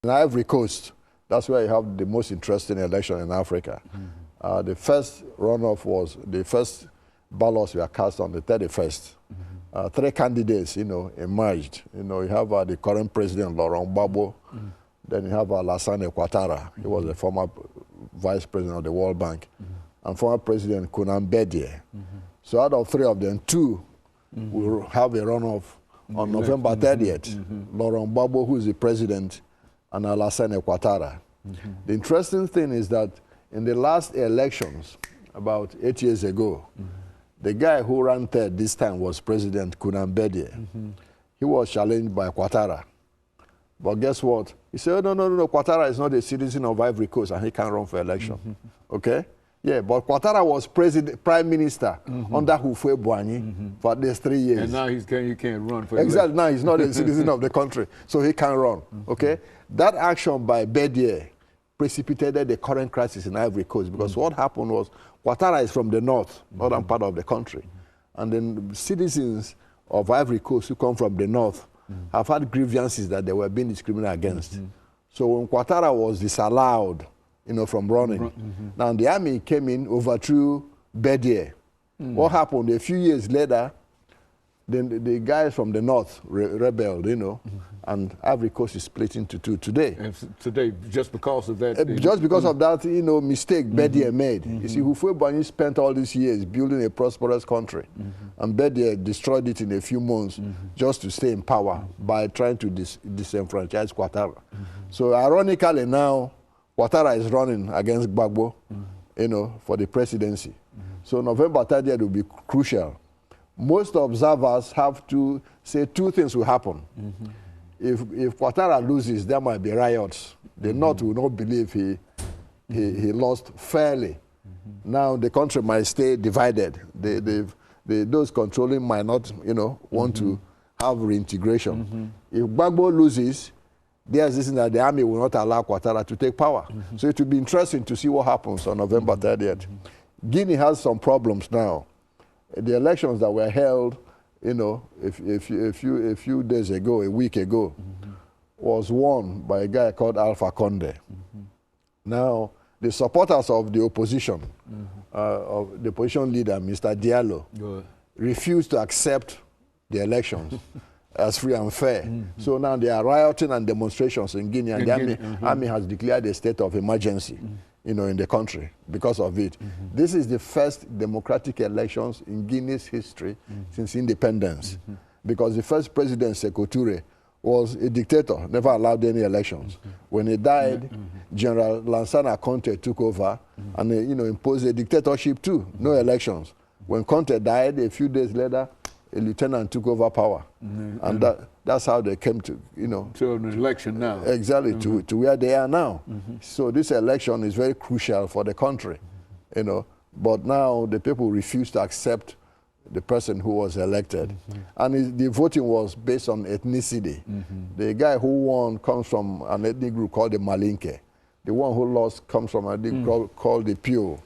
in Ivory Coast, that's where you have the most interesting election in Africa. The first runoff was, the first ballots were cast on the 31st. 3 candidates, emerged. You have the current president, Laurent Gbagbo. Then you have Alassane Ouattara. He was the former vice president of the World Bank. And former president, Konan Bedie. So out of 3 of them, 2 will have a runoff on November 30th. Laurent Gbagbo, who is the president, and Alassane Ouattara. The interesting thing is that in the last elections, about 8 years ago, the guy who ran third this time was President Konan Bedie. He was challenged by Ouattara. But guess what? He said, oh, no, Ouattara is not a citizen of Ivory Coast and he can't run for election. Okay? Yeah, but Ouattara was prime minister under Houphouët-Boigny for at least 3 years. And now he can't run for Exactly, now he's not a citizen of the country, so he can't run. Okay? That action by Bedie precipitated the current crisis in Ivory Coast, because what happened was Ouattara is from the northern part of the country. And then citizens of Ivory Coast who come from the north have had grievances that they were being discriminated against. So when Ouattara was disallowed, from running, now the army came in, overthrew Bedie. What happened? A few years later, then the guys from the north rebelled, and Ivory Coast is split into 2 today. And today, just because of that? Just because of that, mistake Bedie made. You see, Houphouët-Boigny spent all these years building a prosperous country, and Bedie destroyed it in a few months just to stay in power by trying to disenfranchise Ouattara. So ironically now, Ouattara is running against Gbagbo, for the presidency. So November 30th will be crucial. Most observers have to say 2 things will happen. If Ouattara loses, there might be riots. The North will not believe he lost fairly. Now the country might stay divided. Those controlling might not, want to have reintegration. If Gbagbo loses, there's this that the army will not allow Ouattara to take power. So it will be interesting to see what happens on November 30th. Guinea has some problems now. The elections that were held, a few days ago, a week ago, was won by a guy called Alpha Condé. Now, the supporters of the opposition, of the opposition leader, Mr. Diallo, refused to accept the elections as free and fair. So now there are rioting and demonstrations in Guinea, and the army has declared a state of emergency. In the country because of it. This is the first democratic elections in Guinea's history since independence, because the first president, Sékou Touré, was a dictator, never allowed any elections. When he died, General Lansana Conte took over and imposed a dictatorship too, no elections. When Conte died, a few days later, a lieutenant took over power. And that's how they came to, to an election now. Exactly, to where they are now. So this election is very crucial for the country, But now the people refuse to accept the person who was elected. And the voting was based on ethnicity. The guy who won comes from an ethnic group called the Malinke. The one who lost comes from an ethnic group called the Pio.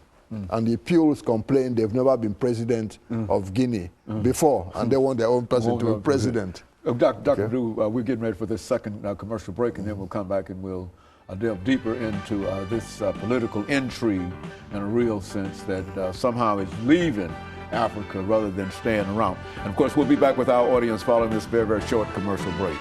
And the Pules complain they've never been president of Guinea before, and they want their own person to be president. Dr. Drew, we're getting ready for this second commercial break, and then we'll come back and we'll delve deeper into this political intrigue in a real sense that somehow is leaving Africa rather than staying around. And of course, we'll be back with our audience following this very, very short commercial break.